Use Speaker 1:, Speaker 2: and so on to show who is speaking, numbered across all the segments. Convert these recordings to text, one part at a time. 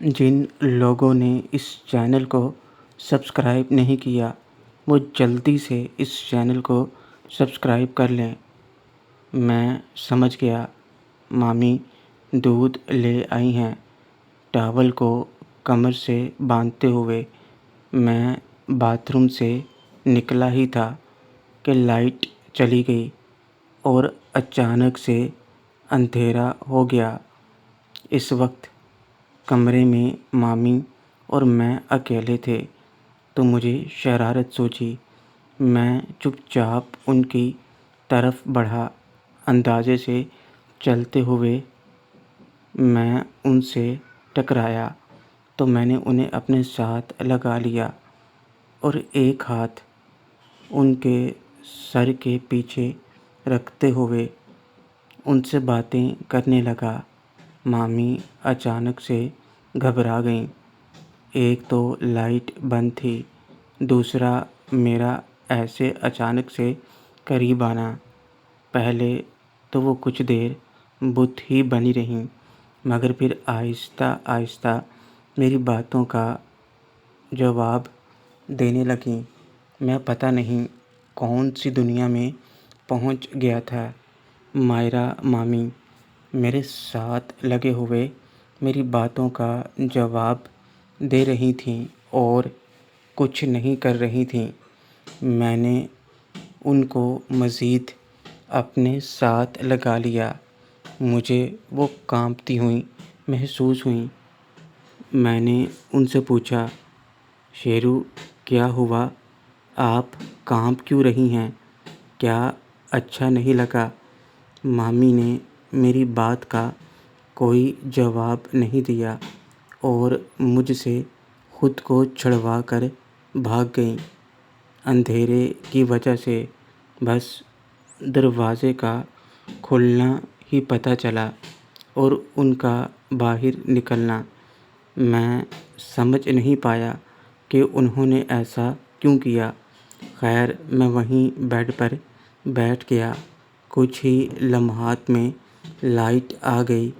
Speaker 1: جن لوگوں نے اس چینل کو سبسکرائب نہیں کیا وہ جلدی سے اس چینل کو سبسکرائب کر لیں۔ میں سمجھ گیا مامی دودھ لے آئی ہیں۔ ٹاول کو کمر سے باندھتے ہوئے میں باتھ روم سے نکلا ہی تھا کہ لائٹ چلی گئی اور اچانک سے اندھیرا ہو گیا۔ اس وقت کمرے میں مامی اور میں اکیلے تھے تو مجھے شرارت سوچی۔ میں چپ چاپ ان کی طرف بڑھا۔ اندازے سے چلتے ہوئے میں ان سے ٹکرایا تو میں نے انہیں اپنے ساتھ لگا لیا اور ایک ہاتھ ان کے سر کے پیچھے رکھتے ہوئے ان سے باتیں کرنے لگا۔ مامی اچانک سے گھبرا گئیں۔ ایک تو لائٹ بند تھی، دوسرا میرا ایسے اچانک سے قریب آنا۔ پہلے تو وہ کچھ دیر بت ہی بنی رہیں، مگر پھر آہستہ آہستہ میری باتوں کا جواب دینے لگیں۔ میں پتہ نہیں کون سی دنیا میں پہنچ گیا تھا۔ مائرہ مامی میرے ساتھ لگے ہوئے میری باتوں کا جواب دے رہی تھیں اور کچھ نہیں کر رہی تھیں۔ میں نے ان کو مزید اپنے ساتھ لگا لیا۔ مجھے وہ کانپتی ہوئی محسوس ہوئیں۔ میں نے ان سے پوچھا، شیرو کیا ہوا؟ آپ کانپ کیوں رہی ہیں؟ کیا اچھا نہیں لگا؟ مامی نے میری بات کا کوئی جواب نہیں دیا اور مجھ سے خود کو چھڑوا کر بھاگ گئیں۔ اندھیرے کی وجہ سے بس دروازے کا کھلنا ہی پتہ چلا اور ان کا باہر نکلنا۔ میں سمجھ نہیں پایا کہ انہوں نے ایسا کیوں کیا۔ خیر میں وہیں بیڈ پر بیٹھ گیا۔ کچھ ہی لمحات میں لائٹ آ گئی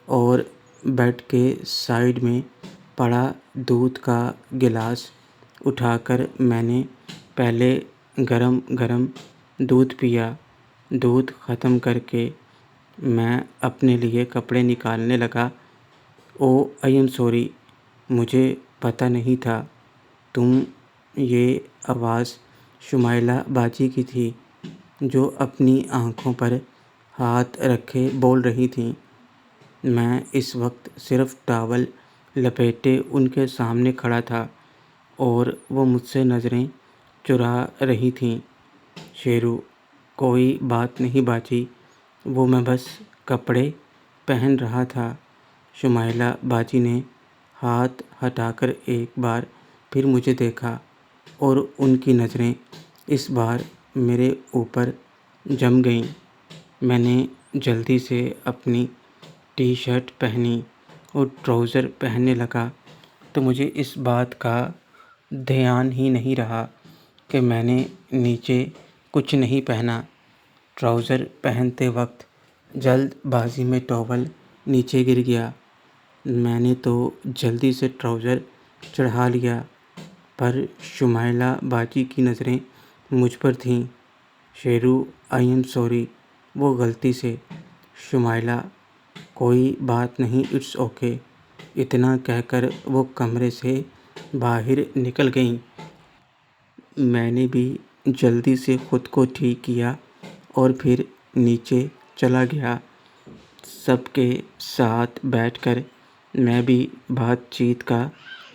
Speaker 1: اور بیڈ کے سائیڈ میں پڑا دودھ کا گلاس اٹھا کر میں نے پہلے گرم گرم دودھ پیا۔ دودھ ختم کر کے میں اپنے لیے کپڑے نکالنے لگا۔ آئی ایم سوری، مجھے پتہ نہیں تھا۔ یہ آواز شمائلہ باجی کی تھی جو اپنی آنکھوں پر ہاتھ رکھے بول رہی تھیں۔ میں اس وقت صرف ٹاول لپیٹے ان کے سامنے کھڑا تھا اور وہ مجھ سے نظریں چرا رہی تھیں۔ شیرو کوئی بات نہیں باجی، وہ میں بس کپڑے پہن رہا تھا۔ شمائلہ باجی نے ہاتھ ہٹا کر ایک بار پھر مجھے دیکھا اور ان کی نظریں اس بار میرے اوپر جم گئیں۔ میں نے جلدی سے اپنی ٹی شرٹ پہنی اور ٹراؤزر پہننے لگا تو مجھے اس بات کا دھیان ہی نہیں رہا کہ میں نے نیچے کچھ نہیں پہنا۔ ٹراؤزر پہنتے وقت جلد بازی میں ٹاول نیچے گر گیا۔ میں نے تو جلدی سے ٹراؤزر چڑھا لیا پر شمائلہ باجی کی نظریں مجھ پر تھیں۔ شیرو آئی ایم سوری، وہ غلطی سے۔ شمائلہ کوئی بات نہیں، اٹس اوکے۔ اتنا کہہ کر وہ کمرے سے باہر نکل گئیں۔ میں نے بھی جلدی سے خود کو ٹھیک کیا اور پھر نیچے چلا گیا۔ سب کے ساتھ بیٹھ کر میں بھی بات چیت کا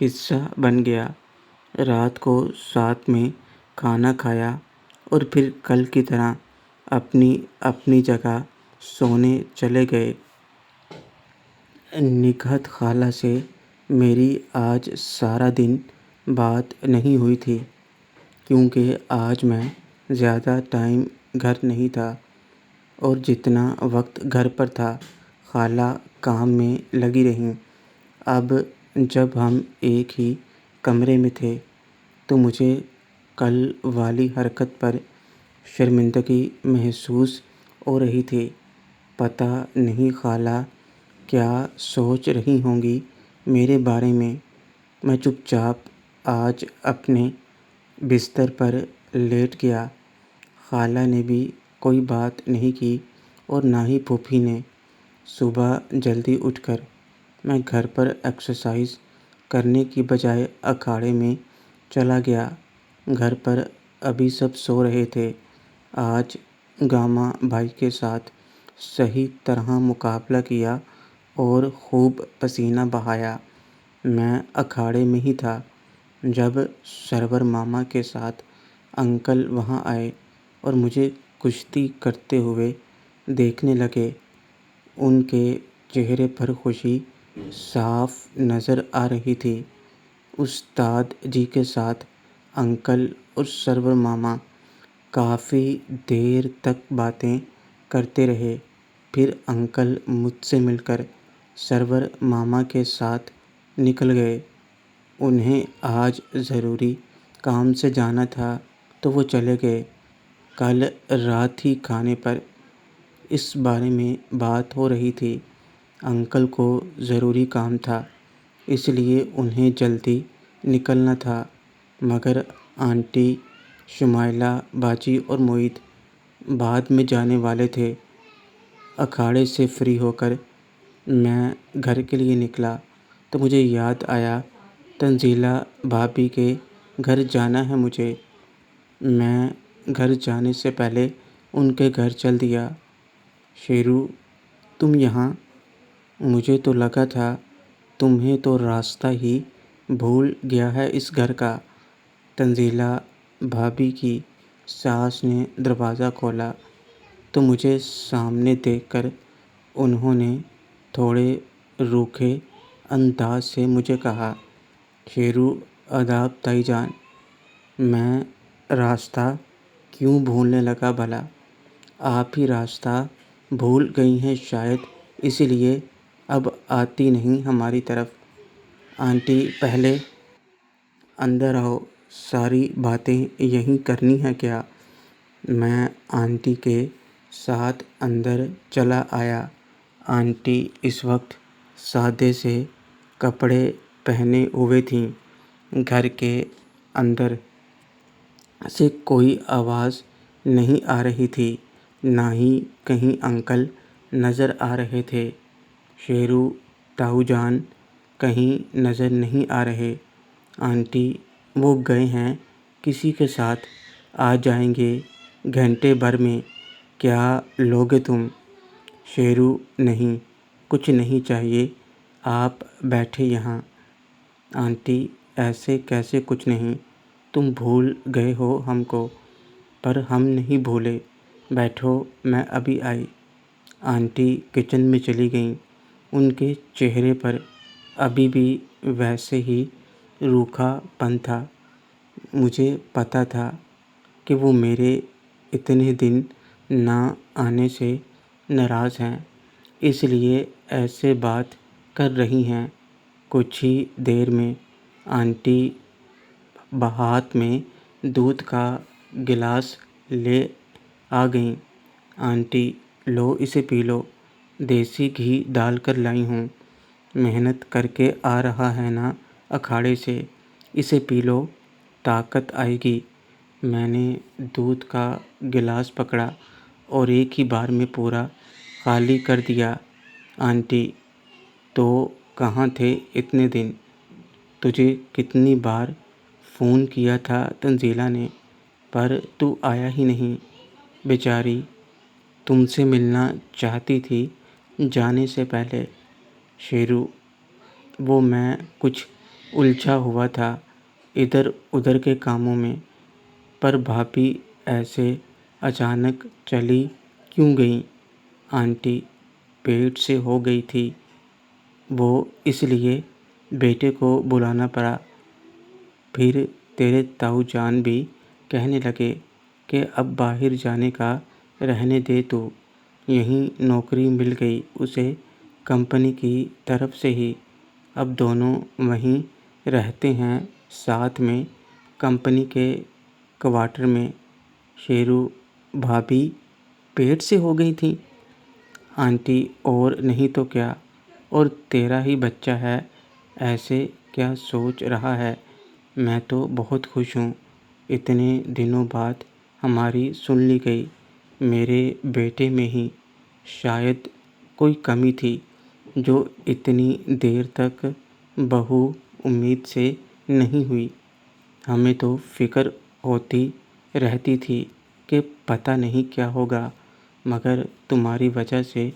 Speaker 1: حصہ بن گیا۔ رات کو ساتھ میں کھانا کھایا اور پھر کل کی طرح اپنی اپنی جگہ سونے چلے گئے۔ نکہت خالہ سے میری آج سارا دن بات نہیں ہوئی تھی کیونکہ آج میں زیادہ ٹائم گھر نہیں تھا اور جتنا وقت گھر پر تھا خالہ کام میں لگی رہیں۔ اب جب ہم ایک ہی کمرے میں تھے تو مجھے کل والی حرکت پر شرمندگی محسوس ہو رہی تھی۔ پتہ نہیں خالہ کیا سوچ رہی ہوں گی میرے بارے میں۔ میں چپ چاپ آج اپنے بستر پر لیٹ گیا۔ خالہ نے بھی کوئی بات نہیں کی اور نہ ہی پھوپھی نے۔ صبح جلدی اٹھ کر میں گھر پر ایکسرسائز کرنے کی بجائے اکھاڑے میں چلا گیا۔ گھر پر ابھی سب سو رہے تھے۔ آج گاما بھائی کے ساتھ صحیح طرح مقابلہ کیا اور خوب پسینہ بہایا۔ میں اکھاڑے میں ہی تھا جب سرور ماما کے ساتھ انکل وہاں آئے اور مجھے کشتی کرتے ہوئے دیکھنے لگے۔ ان کے چہرے پر خوشی صاف نظر آ رہی تھی۔ استاد جی کے ساتھ انکل اور سرور ماما کافی دیر تک باتیں کرتے رہے۔ پھر انکل مجھ سے مل کر سرور ماما کے ساتھ نکل گئے۔ انہیں آج ضروری کام سے جانا تھا تو وہ چلے گئے۔ کل رات ہی کھانے پر اس بارے میں بات ہو رہی تھی۔ انکل کو ضروری کام تھا، اس لیے انہیں جلدی نکلنا تھا، مگر آنٹی شمائلہ باجی اور معید بعد میں جانے والے تھے۔ اکھاڑے سے فری ہو کر میں گھر کے لیے نکلا تو مجھے یاد آیا تنزیلہ بھابھی کے گھر جانا ہے مجھے۔ میں گھر جانے سے پہلے ان کے گھر چل دیا۔ شیرو، تم یہاں؟ مجھے تو لگا تھا تمہیں تو راستہ ہی بھول گیا ہے اس گھر کا۔ تنزیلہ بھابھی کی ساس نے دروازہ کھولا تو مجھے سامنے دیکھ کر انہوں نے تھوڑے روکھے انداز سے مجھے کہا، شیرو، آداب تائی جان۔ میں راستہ کیوں بھولنے لگا بھلا؟ آپ ہی راستہ بھول گئی ہیں شاید، اسی لیے اب آتی نہیں ہماری طرف۔ آنٹی پہلے اندر آؤ، ساری باتیں یہیں کرنی ہیں کیا؟ میں آنٹی کے ساتھ اندر چلا آیا۔ آنٹی اس وقت سادے سے کپڑے پہنے ہوئے تھیں۔ گھر کے اندر سے کوئی آواز نہیں آ رہی تھی، نہ ہی کہیں انکل نظر آ رہے تھے۔ شیرو، تاؤ جان کہیں نظر نہیں آ رہے۔ آنٹی، وہ گئے ہیں کسی کے ساتھ، آ جائیں گے گھنٹے بھر میں۔ کیا لوگے تم؟ شیرو، نہیں، کچھ نہیں چاہیے، آپ بیٹھے یہاں۔ آنٹی، ایسے کیسے کچھ نہیں؟ تم بھول گئے ہو ہم کو۔ پر ہم نہیں بھولے، بیٹھو، میں ابھی آئی۔ آنٹی کچن میں چلی گئیں۔ ان کے چہرے پر ابھی بھی ویسے ہی روکھا پن تھا۔ مجھے پتہ تھا کہ وہ میرے اتنے دن نہ آنے سے ناراض ہیں، اس لیے ایسے بات کر رہی ہیں۔ کچھ ہی دیر میں آنٹی ہاتھ میں دودھ کا گلاس لے آ گئیں۔ آنٹی، لو اسے پی لو، دیسی گھی ڈال کر لائی ہوں۔ محنت کر کے آ رہا ہے نا اکھاڑے سے، اسے پی لو، طاقت آئے گی۔ میں نے دودھ کا گلاس پکڑا اور ایک ہی بار میں پورا خالی کر دیا۔ آنٹی، تو کہاں تھے اتنے دن؟ تجھے کتنی بار فون کیا تھا تنزیلہ نے، پر تو آیا ہی نہیں۔ بیچاری تم سے ملنا چاہتی تھی جانے سے پہلے۔ شیرو، وہ میں کچھ الجھا ہوا تھا ادھر ادھر کے کاموں میں۔ پر بھابھی ایسے اچانک چلی کیوں گئیں؟ آنٹی، پیٹ سے ہو گئی تھی وہ، اس لیے بیٹے کو بلانا پڑا۔ پھر تیرے تاؤ جان بھی کہنے لگے کہ اب باہر جانے کا رہنے دے تو، یہیں نوکری مل گئی اسے کمپنی کی طرف سے ہی، اب دونوں وہیں رہتے ہیں ساتھ میں کمپنی کے کوارٹر میں۔ شیرو، بھابھی پیٹ سے ہو گئی تھیں؟ آنٹی، اور نہیں تو کیا، اور تیرا ہی بچہ ہے، ایسے کیا سوچ رہا ہے؟ میں تو بہت خوش ہوں۔ اتنے دنوں بعد ہماری سن لی گئی۔ میرے بیٹے میں ہی شاید کوئی کمی تھی جو اتنی دیر تک بہو امید سے نہیں ہوئی۔ ہمیں تو فکر ہوتی رہتی تھی کہ پتہ نہیں کیا ہوگا، مگر تمہاری وجہ سے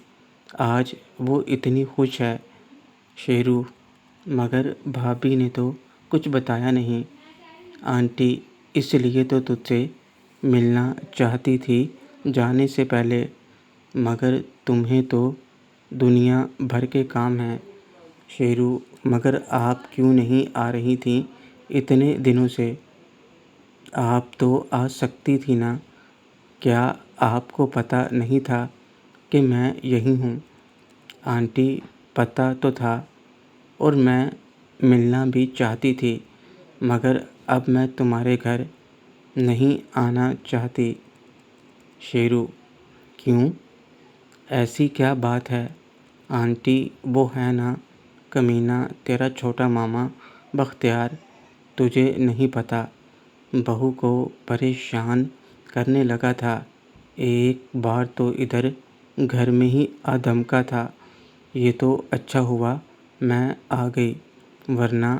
Speaker 1: آج وہ اتنی خوش ہے۔ شیرو: مگر بھابھی نے تو کچھ بتایا نہیں۔ آنٹی اس لیے تو تجھ سے ملنا چاہتی تھی جانے سے پہلے، مگر تمہیں تو دنیا بھر کے کام ہیں۔ شیرو: مگر آپ کیوں نہیں آ رہی تھیں اتنے دنوں سے؟ آپ تو آ سکتی تھی نا؟ کیا آپ کو پتہ نہیں تھا کہ میں یہیں ہوں؟ آنٹی پتہ تو تھا، اور میں ملنا بھی چاہتی تھی، مگر اب میں تمہارے گھر نہیں آنا چاہتی۔ شیرو: کیوں؟ ایسی کیا بات ہے؟ آنٹی وہ ہے نا کمینہ تیرا چھوٹا ماما بختیار، تجھے نہیں پتہ، بہو کو پریشان کرنے لگا تھا۔ ایک بار تو ادھر گھر میں ہی آ دھمکا تھا۔ یہ تو اچھا ہوا میں آ گئی، ورنہ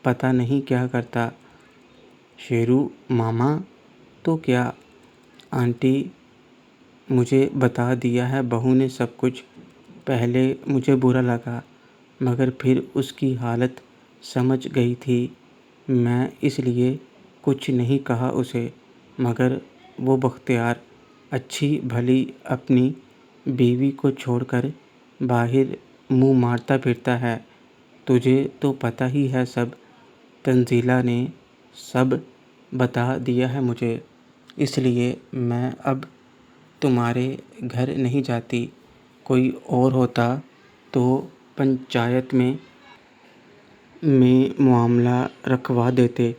Speaker 1: پتہ نہیں کیا کرتا۔ شیرو: ماما تو کیا؟ آنٹی مجھے بتا دیا ہے بہو نے سب کچھ۔ پہلے مجھے برا لگا، مگر پھر اس کی حالت سمجھ گئی تھی، میں اس لیے کچھ نہیں کہا اسے، مگر وہ بختیار اچھی بھلی اپنی بیوی کو چھوڑ کر باہر منہ مارتا پھرتا ہے۔ تجھے تو پتہ ہی ہے سب، تنزیلہ نے سب بتا دیا ہے مجھے، اس لیے میں اب تمہارے گھر نہیں جاتی۔ کوئی اور ہوتا تو پنچایت میں معاملہ رکھوا دیتے،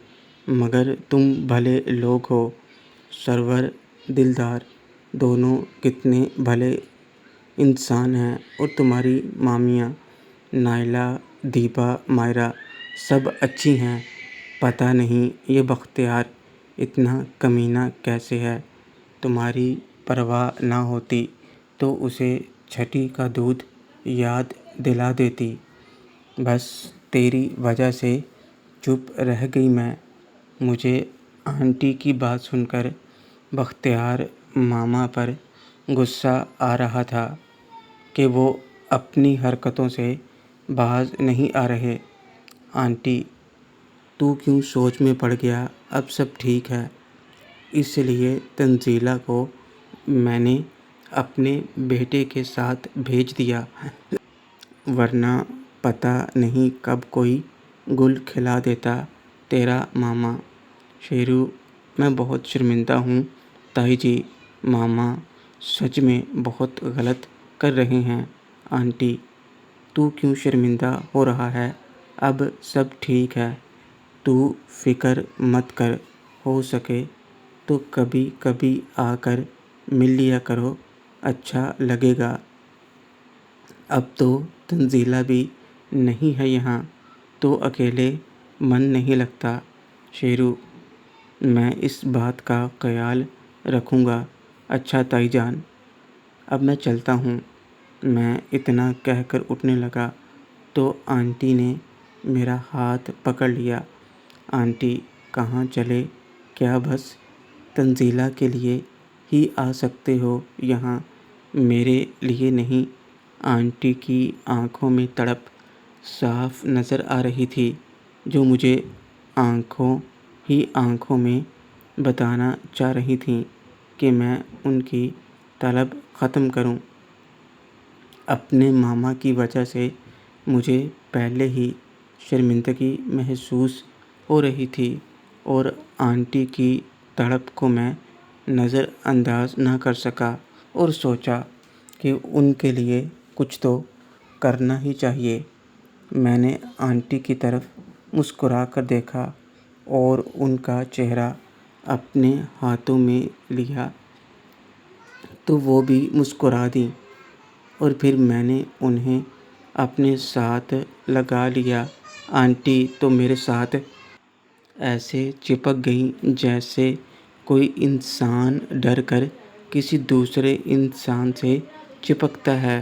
Speaker 1: مگر تم بھلے لوگ ہو، سرور دلدار، دونوں کتنے بھلے انسان ہیں، اور تمہاری مامیاں نائلہ، دیپا، مائرہ سب اچھی ہیں۔ پتہ نہیں یہ بختیار اتنا کمینہ کیسے ہے۔ تمہاری پرواہ نہ ہوتی تو اسے چھٹی کا دودھ یاد دلا دیتی۔ بس تیری وجہ سے چپ رہ گئی میں۔ مجھے آنٹی کی بات سن کر بختیار ماما پر غصہ آ رہا تھا کہ وہ اپنی حرکتوں سے باز نہیں آ رہے۔ آنٹی تو کیوں سوچ میں پڑ گیا؟ اب سب ٹھیک ہے۔ اس لیے تنزیلہ کو میں نے اپنے بیٹے کے ساتھ بھیج دیا، ورنہ پتہ نہیں کب کوئی گل کھلا دیتا تیرا ماما۔ شیرو: میں بہت شرمندہ ہوں تائی جی، ماما سچ میں بہت غلط کر رہے ہیں۔ آنٹی تو کیوں شرمندہ ہو رہا ہے؟ اب سب ٹھیک ہے، تو فکر مت کر، ہو سکے تو کبھی کبھی آ کر مل لیا کرو، اچھا لگے گا۔ اب تو تنزیلہ بھی نہیں ہے یہاں تو اکیلے من نہیں لگتا۔ شیرو: میں اس بات کا خیال رکھوں گا۔ اچھا تائی جان، اب میں چلتا ہوں۔ میں اتنا کہہ کر اٹھنے لگا تو آنٹی نے میرا ہاتھ پکڑ لیا۔ آنٹی کہاں چلے؟ کیا بس تنزیلہ کے لیے ہی آ سکتے ہو یہاں، میرے لیے نہیں؟ آنٹی کی آنکھوں میں تڑپ صاف نظر آ رہی تھی، جو مجھے آنکھوں ہی آنکھوں میں بتانا چاہ رہی تھیں کہ میں ان کی طلب ختم کروں۔ اپنے ماما کی وجہ سے مجھے پہلے ہی شرمندگی محسوس ہو رہی تھی، اور آنٹی کی تڑپ کو میں نظر انداز نہ کر سکا، اور سوچا کہ ان کے لیے کچھ تو کرنا ہی چاہیے۔ میں نے آنٹی کی طرف مسکرا کر دیکھا اور ان کا چہرہ اپنے ہاتھوں میں لیا تو وہ بھی مسکرا دیں، اور پھر میں نے انہیں اپنے ساتھ لگا لیا آنٹی تو میرے ساتھ ایسے چپک گئیں جیسے کوئی انسان ڈر کر کسی دوسرے انسان سے چپکتا ہے،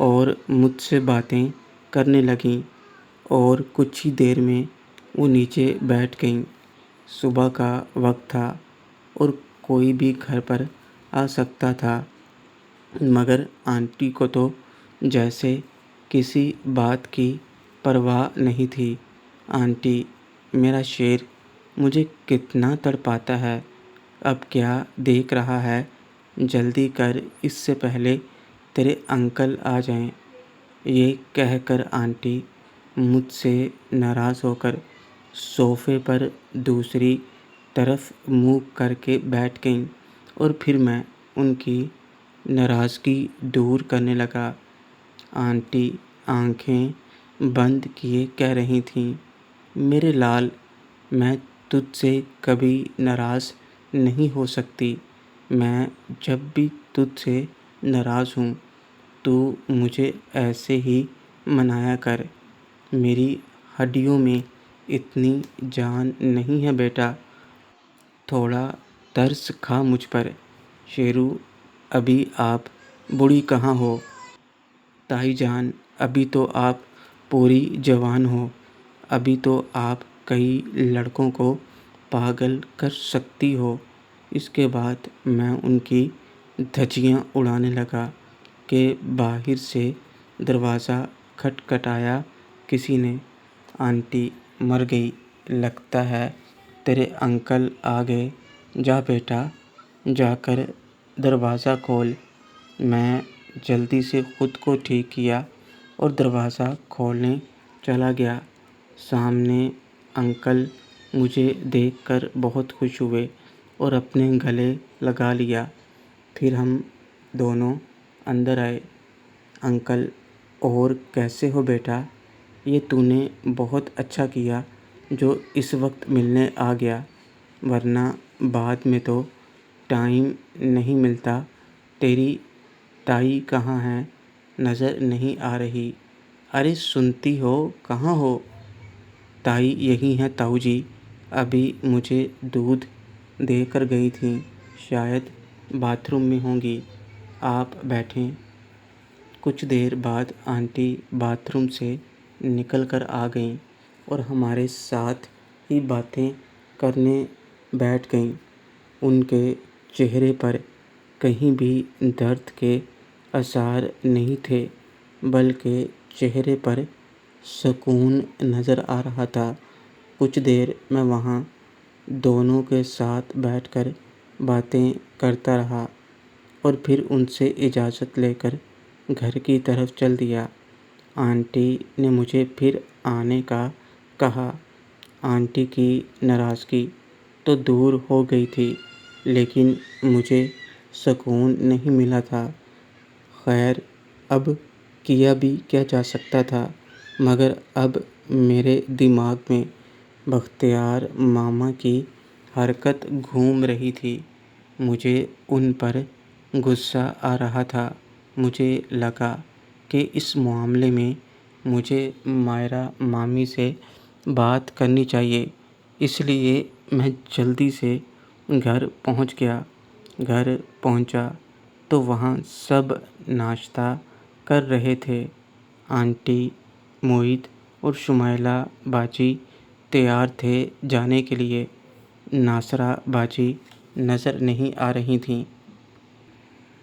Speaker 1: اور مجھ سے باتیں کرنے لگیں، اور کچھ ہی دیر میں وہ نیچے بیٹھ گئیں۔ صبح کا وقت تھا اور کوئی بھی گھر پر آ سکتا تھا، مگر آنٹی کو تو جیسے کسی بات کی پرواہ نہیں تھی۔ آنٹی، میرا شیر مجھے کتنا تڑپاتا ہے، اب کیا دیکھ رہا ہے؟ جلدی کر، اس سے پہلے تیرے انکل آ جائیں۔ یہ کہہ کر آنٹی مجھ سے ناراض ہو کر صوفے پر دوسری طرف منہ کر کے بیٹھ گئیں، اور پھر میں ان کی ناراضگی دور کرنے لگا۔ آنٹی آنکھیں بند کیے کہہ رہی تھیں، میرے لال، میں تجھ سے کبھی ناراض نہیں ہو سکتی۔ میں جب بھی تجھ سے ناراض ہوں تو مجھے ایسے ہی منایا کر۔ میری ہڈیوں میں اتنی جان نہیں ہے بیٹا، تھوڑا ترس کھا مجھ پر۔ شیرو، ابھی آپ بوڑھی کہاں ہو؟ تائی جان، ابھی تو آپ پوری جوان ہو، ابھی تو آپ کئی لڑکوں کو پاگل کر سکتی ہو۔ اس کے بعد میں ان کی دھجیاں اڑانے لگا کہ باہر سے دروازہ کھٹکھٹایا کسی نے۔ آنٹی مر گئی، لگتا ہے تیرے انکل آ گئے۔ جا بیٹا، جا کر دروازہ کھول۔ میں جلدی سے خود کو ٹھیک کیا اور دروازہ کھولنے چلا گیا۔ سامنے انکل مجھے دیکھ کر بہت خوش ہوئے اور اپنے گلے لگا لیا۔ پھر ہم دونوں اندر آئے۔ انکل، اور کیسے ہو بیٹا؟ یہ تو نے بہت اچھا کیا جو اس وقت ملنے آ گیا، ورنہ بعد میں تو ٹائم نہیں ملتا۔ تیری تائی کہاں ہے؟ نظر نہیں آ رہی۔ ارے سنتی ہو، کہاں ہو؟ تائی یہی ہیں تاؤ جی، ابھی مجھے دودھ دے کر گئی تھیں، شاید باتھ روم میں ہوں گی، آپ بیٹھیں۔ کچھ دیر بعد آنٹی باتھ روم سے نکل کر آ گئیں اور ہمارے ساتھ ہی باتیں کرنے بیٹھ گئیں۔ ان کے چہرے پر کہیں بھی درد کے آثار نہیں تھے، بلکہ چہرے پر سکون نظر آ رہا تھا۔ کچھ دیر میں وہاں دونوں کے ساتھ بیٹھ کر باتیں کرتا رہا اور پھر ان سے اجازت لے کر گھر کی طرف چل دیا۔ آنٹی نے مجھے پھر آنے کا کہا۔ آنٹی کی ناراضگی تو دور ہو گئی تھی، لیکن مجھے سکون نہیں ملا تھا۔ خیر، اب کیا بھی کیا جا سکتا تھا، مگر اب میرے دماغ میں بختیار ماما کی حرکت گھوم رہی تھی۔ مجھے ان پر غصہ آ رہا تھا۔ مجھے لگا کہ اس معاملے میں مجھے مائرہ مامی سے بات کرنی چاہیے، اس لیے میں جلدی سے گھر پہنچ گیا۔ گھر پہنچا تو وہاں سب ناشتہ کر رہے تھے۔ آنٹی، موہت اور شمیلہ باجی تیار تھے جانے کے لیے۔ ناصرہ باجی نظر نہیں آ رہی تھیں،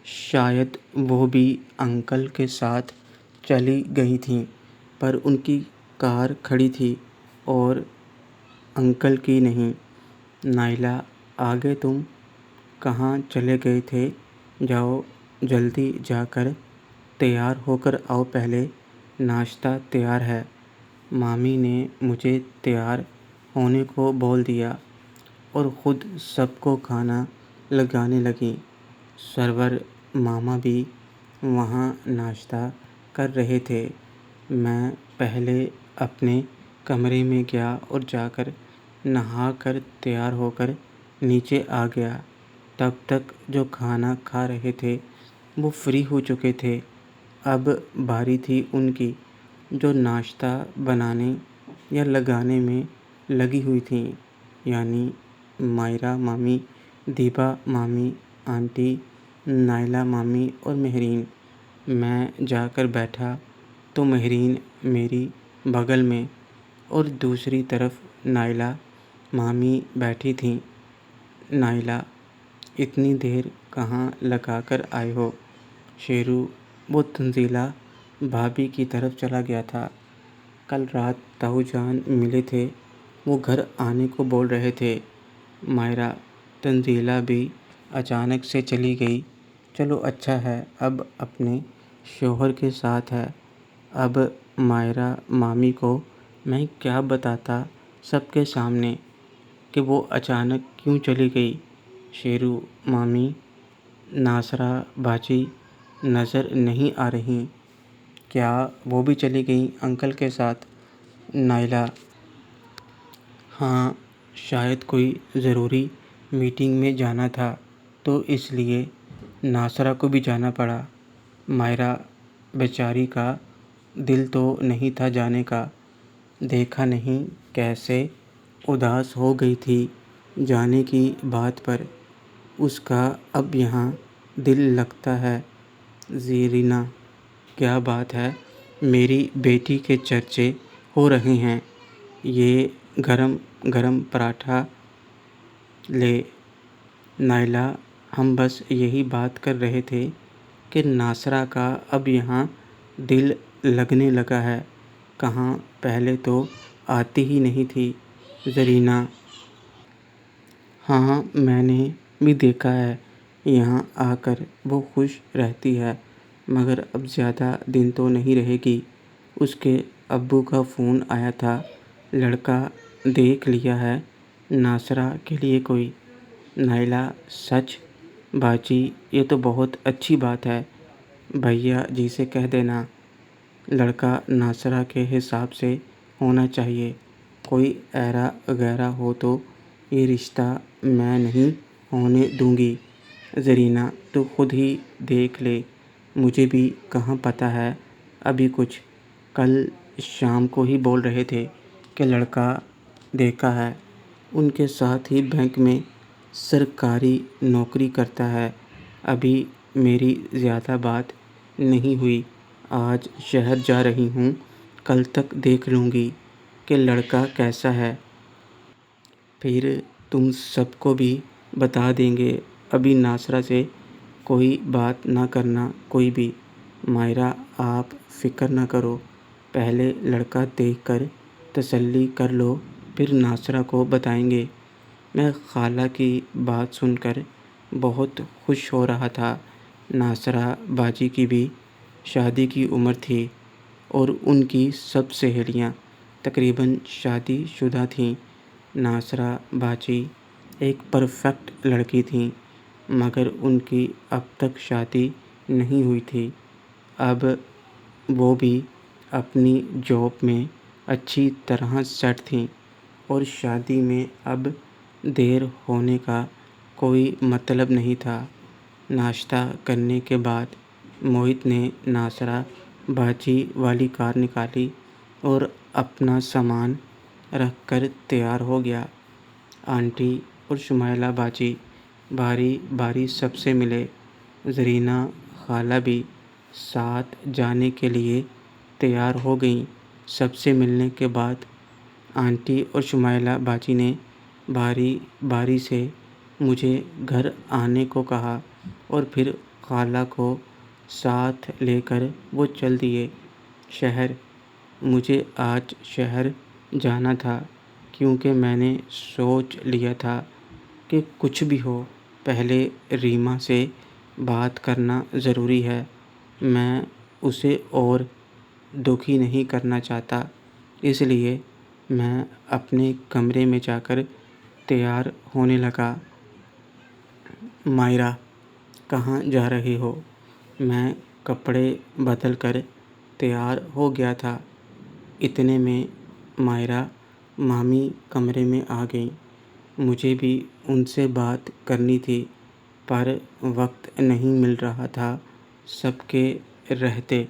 Speaker 1: شاید وہ بھی انکل کے ساتھ چلی گئی تھیں، پر ان کی کار کھڑی تھی اور انکل کی نہیں۔ نائلہ، آگے تم کہاں چلے گئے تھے؟ جاؤ، جلدی جا کر تیار ہو کر آؤ، پہلے ناشتہ تیار ہے۔ مامی نے مجھے تیار ہونے کو بول دیا اور خود سب کو کھانا لگانے لگیں۔ سرور ماما بھی وہاں ناشتہ کر رہے تھے۔ میں پہلے اپنے کمرے میں گیا اور جا کر نہا کر تیار ہو کر نیچے آ گیا۔ تب تک جو کھانا کھا رہے تھے وہ فری ہو چکے تھے۔ اب باری تھی ان کی، جو ناشتہ بنانے یا لگانے میں لگی ہوئی تھیں، یعنی مائرہ مامی، دیپا مامی، آنٹی، نائلہ مامی اور مہرین۔ میں جا کر بیٹھا تو مہرین میری بغل میں اور دوسری طرف نائلہ مامی بیٹھی تھیں۔ نائلہ: اتنی دیر کہاں لگا کر آئے ہو؟ شیرو: وہ تنزیلہ بھابھی کی طرف چلا گیا تھا۔ کل رات تاؤ جان ملے تھے، وہ گھر آنے کو بول رہے تھے۔ مائرہ: تنزیلہ بھی اچانک سے چلی گئی؟ چلو اچھا ہے، اب اپنے شوہر کے ساتھ ہے۔ اب مائرہ مامی کو میں کیا بتاتا سب کے سامنے کہ وہ اچانک کیوں چلی گئی؟ شیرو: مامی، ناصرہ باجی نظر نہیں آ رہیں؟ کیا وہ بھی چلی گئیں انکل کے ساتھ؟ نائلہ: ہاں، شاید کوئی ضروری میٹنگ میں جانا تھا تو اس لیے ناصرہ کو بھی جانا پڑا۔ مائرہ: بیچاری کا دل تو نہیں تھا جانے کا، دیکھا نہیں کیسے اداس ہو گئی تھی جانے کی بات پر، اس کا اب یہاں دل لگتا ہے۔ زرینہ: کیا بات ہے، میری بیٹی کے چرچے ہو رہے ہیں، یہ گرم گرم پراٹھا لے۔ نائلہ: ہم بس یہی بات کر رہے تھے کہ ناصرہ کا اب یہاں دل لگنے لگا ہے، کہاں پہلے تو آتی ہی نہیں تھی۔ زرینہ: ہاں، میں نے بھی دیکھا ہے، یہاں آ کر وہ خوش رہتی ہے، مگر اب زیادہ دن تو نہیں رہے گی۔ اس کے ابو کا فون آیا تھا، لڑکا دیکھ لیا ہے ناصرہ کے لیے کوئی۔ نائلہ: سچ؟ باجی یہ تو بہت اچھی بات ہے، بھیا جی سے کہہ دینا۔ لڑکا ناصرہ کے حساب سے ہونا چاہیے، کوئی ایرا غیرا ہو تو یہ رشتہ میں نہیں ہونے دوں گی۔ زرینہ: تو خود ہی دیکھ لے، مجھے بھی کہاں پتہ ہے ابھی کچھ، کل شام کو ہی بول رہے تھے کہ لڑکا دیکھا ہے، ان کے ساتھ ہی بینک میں سرکاری نوکری کرتا ہے۔ ابھی میری زیادہ بات نہیں ہوئی، آج شہر جا رہی ہوں، کل تک دیکھ لوں گی کہ لڑکا کیسا ہے، پھر تم سب کو بھی بتا دیں گے۔ ابھی ناصرہ سے کوئی بات نہ کرنا کوئی بھی۔ مائرہ: آپ فکر نہ کرو، پہلے لڑکا دیکھ کر تسلی کر لو، پھر ناصرہ کو بتائیں گے۔ میں خالہ کی بات سن کر بہت خوش ہو رہا تھا۔ ناصرہ باجی کی بھی شادی کی عمر تھی اور ان کی سب سہیلیاں تقریباً شادی شدہ تھیں۔ ناصرہ باجی ایک پرفیکٹ لڑکی تھیں، مگر ان کی اب تک شادی نہیں ہوئی تھی۔ اب وہ بھی اپنی جاب میں اچھی طرح سیٹ تھیں اور شادی میں اب دیر ہونے کا کوئی مطلب نہیں تھا۔ ناشتہ کرنے کے بعد موہت نے ناصرہ باجی والی کار نکالی اور اپنا سامان رکھ کر تیار ہو گیا۔ آنٹی اور شمائلہ باجی باری باری سب سے ملے، زرینہ خالہ بھی ساتھ جانے کے لیے تیار ہو گئیں۔ سب سے ملنے کے بعد آنٹی اور شمائلہ باجی نے باری باری سے مجھے گھر آنے کو کہا اور پھر خالہ کو ساتھ لے کر وہ چل دیے شہر۔ مجھے آج شہر جانا تھا کیونکہ میں نے سوچ لیا تھا کہ کچھ بھی ہو پہلے ریما سے بات کرنا ضروری ہے، میں اسے اور دکھی نہیں کرنا چاہتا، اس لیے میں اپنے کمرے میں جا کر تیار ہونے لگا۔ مائرہ: کہاں جا رہے ہو؟ میں کپڑے بدل کر تیار ہو گیا تھا، اتنے میں مائرہ مامی کمرے میں آ گئیں۔ مجھے بھی ان سے بات کرنی تھی پر وقت نہیں مل رہا تھا سب کے رہتے۔